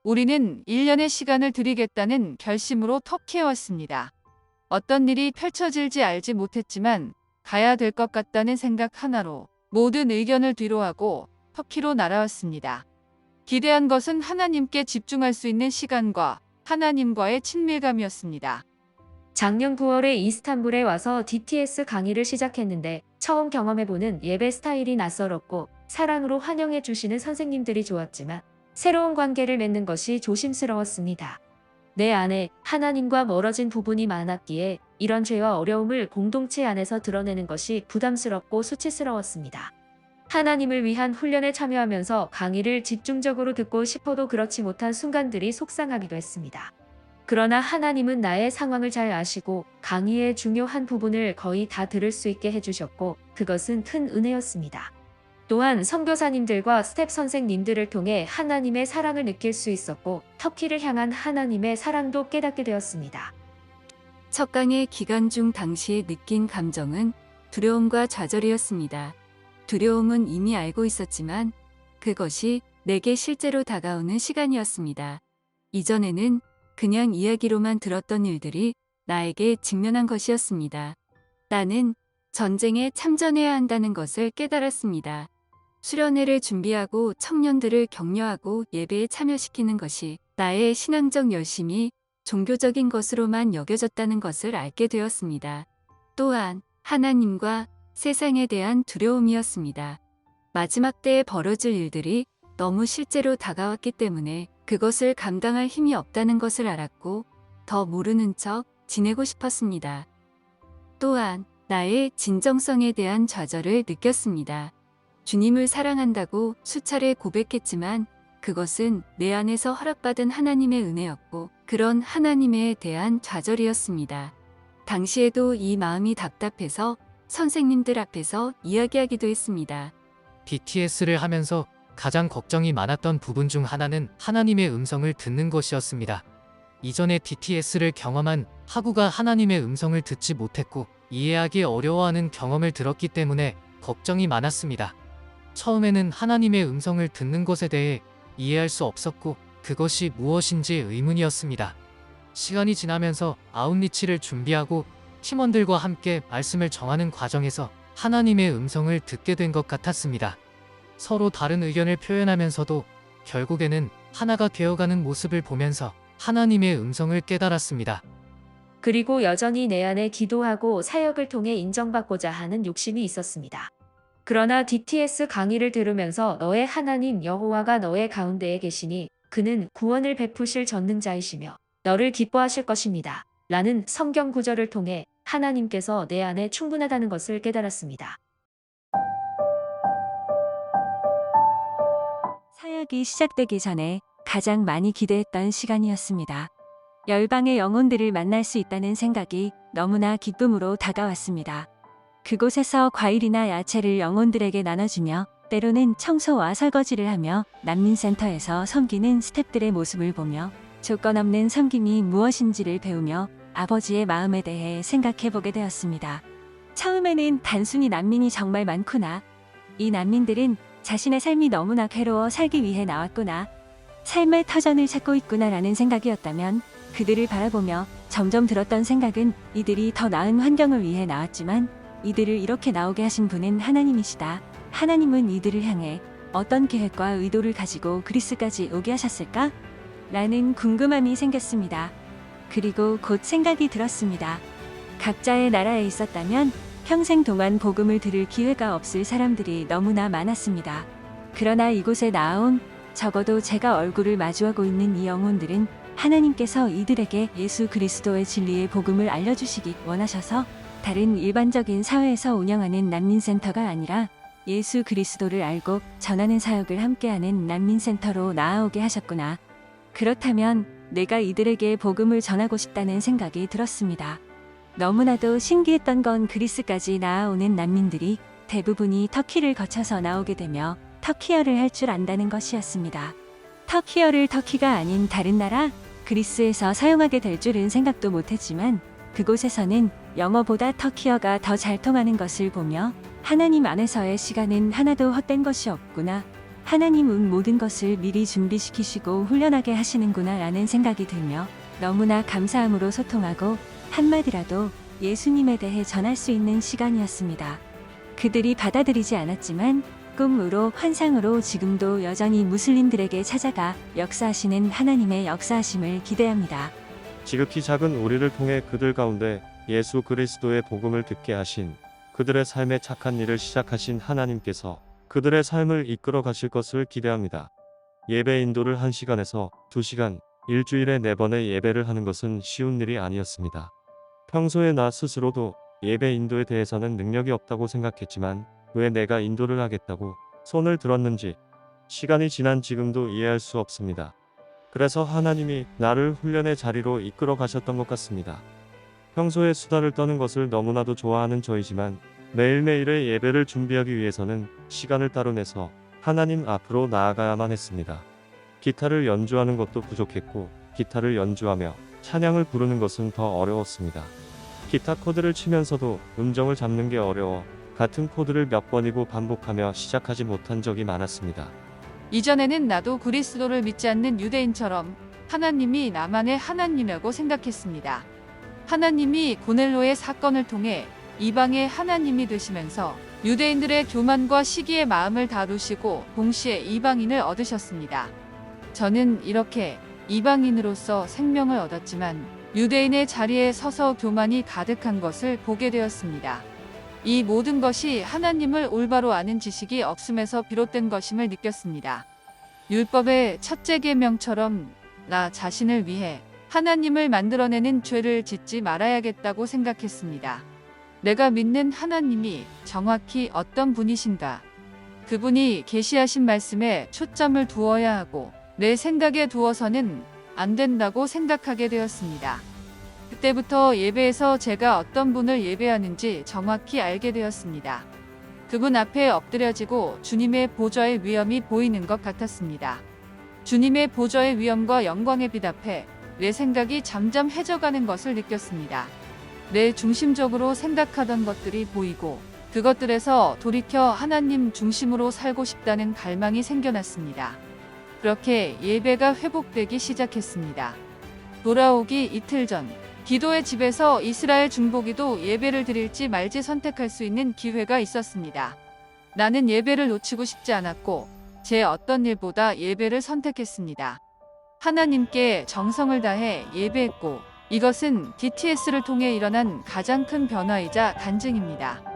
우리는 1년의 시간을 들이겠다는 결심으로 터키에 왔습니다. 어떤 일이 펼쳐질지 알지 못했지만 가야 될 것 같다는 생각 하나로 모든 의견을 뒤로하고 터키로 날아왔습니다. 기대한 것은 하나님께 집중할 수 있는 시간과 하나님과의 친밀감이었습니다. 작년 9월에 이스탄불에 와서 DTS 강의를 시작했는데 처음 경험해보는 예배 스타일이 낯설었고 사랑으로 환영해 주시는 선생님들이 좋았지만 새로운 관계를 맺는 것이 조심스러웠습니다. 내 안에 하나님과 멀어진 부분이 많았기에 이런 죄와 어려움을 공동체 안에서 드러내는 것이 부담스럽고 수치스러웠습니다. 하나님을 위한 훈련에 참여하면서 강의를 집중적으로 듣고 싶어도 그렇지 못한 순간들이 속상하기도 했습니다. 그러나 하나님은 나의 상황을 잘 아시고 강의의 중요한 부분을 거의 다 들을 수 있게 해주셨고 그것은 큰 은혜였습니다. 또한 선교사님들과 스텝 선생님들을 통해 하나님의 사랑을 느낄 수 있었고 터키를 향한 하나님의 사랑도 깨닫게 되었습니다. 첫 강의 기간 중 당시에 느낀 감정은 두려움과 좌절이었습니다. 두려움은 이미 알고 있었지만 그것이 내게 실제로 다가오는 시간이었습니다. 이전에는 그냥 이야기로만 들었던 일들이 나에게 직면한 것이었습니다. 나는 전쟁에 참전해야 한다는 것을 깨달았습니다. 수련회를 준비하고 청년들을 격려하고 예배에 참여시키는 것이 나의 신앙적 열심이 종교적인 것으로만 여겨졌다는 것을 알게 되었습니다. 또한 하나님과 세상에 대한 두려움이었습니다. 마지막 때에 벌어질 일들이 너무 실제로 다가왔기 때문에 그것을 감당할 힘이 없다는 것을 알았고 더 모르는 척 지내고 싶었습니다. 또한 나의 진정성에 대한 좌절을 느꼈습니다. 주님을 사랑한다고 수차례 고백했지만 그것은 내 안에서 허락받은 하나님의 은혜였고 그런 하나님에 대한 좌절이었습니다. 당시에도 이 마음이 답답해서 선생님들 앞에서 이야기하기도 했습니다. DTS를 하면서 가장 걱정이 많았던 부분 중 하나는 하나님의 음성을 듣는 것이었습니다. 이전에 DTS를 경험한 하구가 하나님의 음성을 듣지 못했고 이해하기 어려워하는 경험을 들었기 때문에 걱정이 많았습니다. 처음에는 하나님의 음성을 듣는 것에 대해 이해할 수 없었고 그것이 무엇인지 의문이었습니다. 시간이 지나면서 아웃리치를 준비하고 팀원들과 함께 말씀을 정하는 과정에서 하나님의 음성을 듣게 된 것 같았습니다. 서로 다른 의견을 표현하면서도 결국에는 하나가 되어가는 모습을 보면서 하나님의 음성을 깨달았습니다. 그리고 여전히 내 안에 기도하고 사역을 통해 인정받고자 하는 욕심이 있었습니다. 그러나 DTS 강의를 들으면서 너의 하나님 여호와가 너의 가운데에 계시니 그는 구원을 베푸실 전능자이시며 너를 기뻐하실 것입니다. 라는 성경 구절을 통해 하나님께서 내 안에 충분하다는 것을 깨달았습니다. 사역이 시작되기 전에 가장 많이 기대했던 시간이었습니다. 열방의 영혼들을 만날 수 있다는 생각이 너무나 기쁨으로 다가왔습니다. 그곳에서 과일이나 야채를 영혼들에게 나눠주며 때로는 청소와 설거지를 하며 난민센터에서 섬기는 스태프들의 모습을 보며 조건 없는 섬김이 무엇인지를 배우며 아버지의 마음에 대해 생각해보게 되었습니다. 처음에는 단순히 난민이 정말 많구나. 이 난민들은 자신의 삶이 너무나 괴로워 살기 위해 나왔구나. 삶의 터전을 찾고 있구나라는 생각이었다면 그들을 바라보며 점점 들었던 생각은 이들이 더 나은 환경을 위해 나왔지만 이들을 이렇게 나오게 하신 분은 하나님이시다. 하나님은 이들을 향해 어떤 계획과 의도를 가지고 그리스까지 오게 하셨을까? 라는 궁금함이 생겼습니다. 그리고 곧 생각이 들었습니다. 각자의 나라에 있었다면 평생 동안 복음을 들을 기회가 없을 사람들이 너무나 많았습니다. 그러나 이곳에 나온 적어도 제가 얼굴을 마주하고 있는 이 영혼들은 하나님께서 이들에게 예수 그리스도의 진리의 복음을 알려주시기 원하셔서 다른 일반적인 사회에서 운영하는 난민센터가 아니라 예수 그리스도를 알고 전하는 사역을 함께하는 난민센터로 나아오게 하셨구나. 그렇다면 내가 이들에게 복음을 전하고 싶다는 생각이 들었습니다. 너무나도 신기했던 건 그리스까지 나아오는 난민들이 대부분이 터키를 거쳐서 나오게 되며 터키어를 할 줄 안다는 것이었습니다. 터키어를 터키가 아닌 다른 나라 그리스에서 사용하게 될 줄은 생각도 못했지만 그곳에서는 영어보다 터키어가 더 잘 통하는 것을 보며 하나님 안에서의 시간은 하나도 헛된 것이 없구나 하나님은 모든 것을 미리 준비시키시고 훈련하게 하시는구나 라는 생각이 들며 너무나 감사함으로 소통하고 한마디라도 예수님에 대해 전할 수 있는 시간이었습니다. 그들이 받아들이지 않았지만 꿈으로 환상으로 지금도 여전히 무슬림들에게 찾아가 역사하시는 하나님의 역사하심을 기대합니다. 지극히 작은 우리를 통해 그들 가운데 예수 그리스도의 복음을 듣게 하신, 그들의 삶에 착한 일을 시작하신 하나님께서 그들의 삶을 이끌어 가실 것을 기대합니다. 예배 인도를 1시간에서 2시간, 일주일에 4번의 예배를 하는 것은 쉬운 일이 아니었습니다. 평소에 나 스스로도 예배 인도에 대해서는 능력이 없다고 생각했지만 왜 내가 인도를 하겠다고 손을 들었는지 시간이 지난 지금도 이해할 수 없습니다. 그래서 하나님이 나를 훈련의 자리로 이끌어 가셨던 것 같습니다. 평소에 수다를 떠는 것을 너무나도 좋아하는 저이지만 매일매일의 예배를 준비하기 위해서는 시간을 따로 내서 하나님 앞으로 나아가야만 했습니다. 기타를 연주하는 것도 부족했고 기타를 연주하며 찬양을 부르는 것은 더 어려웠습니다. 기타 코드를 치면서도 음정을 잡는 게 어려워 같은 코드를 몇 번이고 반복하며 시작하지 못한 적이 많았습니다. 이전에는 나도 그리스도를 믿지 않는 유대인처럼 하나님이 나만의 하나님이라고 생각했습니다. 하나님이 고넬로의 사건을 통해 이방의 하나님이 되시면서 유대인들의 교만과 시기의 마음을 다루시고 동시에 이방인을 얻으셨습니다. 저는 이렇게 이방인으로서 생명을 얻었지만 유대인의 자리에 서서 교만이 가득한 것을 보게 되었습니다. 이 모든 것이 하나님을 올바로 아는 지식이 없음에서 비롯된 것임을 느꼈습니다. 율법의 첫째 계명처럼 나 자신을 위해 하나님을 만들어내는 죄를 짓지 말아야겠다고 생각했습니다. 내가 믿는 하나님이 정확히 어떤 분이신가? 그분이 계시하신 말씀에 초점을 두어야 하고 내 생각에 두어서는 안 된다고 생각하게 되었습니다. 그때부터 예배에서 제가 어떤 분을 예배하는지 정확히 알게 되었습니다. 그분 앞에 엎드려지고 주님의 보좌의 위엄이 보이는 것 같았습니다. 주님의 보좌의 위엄과 영광의 빛 앞에 내 생각이 점점 해져가는 것을 느꼈습니다. 내 중심적으로 생각하던 것들이 보이고 그것들에서 돌이켜 하나님 중심으로 살고 싶다는 갈망이 생겨났습니다. 그렇게 예배가 회복되기 시작했습니다. 돌아오기 이틀 전 기도의 집에서 이스라엘 중보기도 예배를 드릴지 말지 선택할 수 있는 기회가 있었습니다. 나는 예배를 놓치고 싶지 않았고 제 어떤 일보다 예배를 선택했습니다. 하나님께 정성을 다해 예배했고 이것은 DTS를 통해 일어난 가장 큰 변화이자 간증입니다.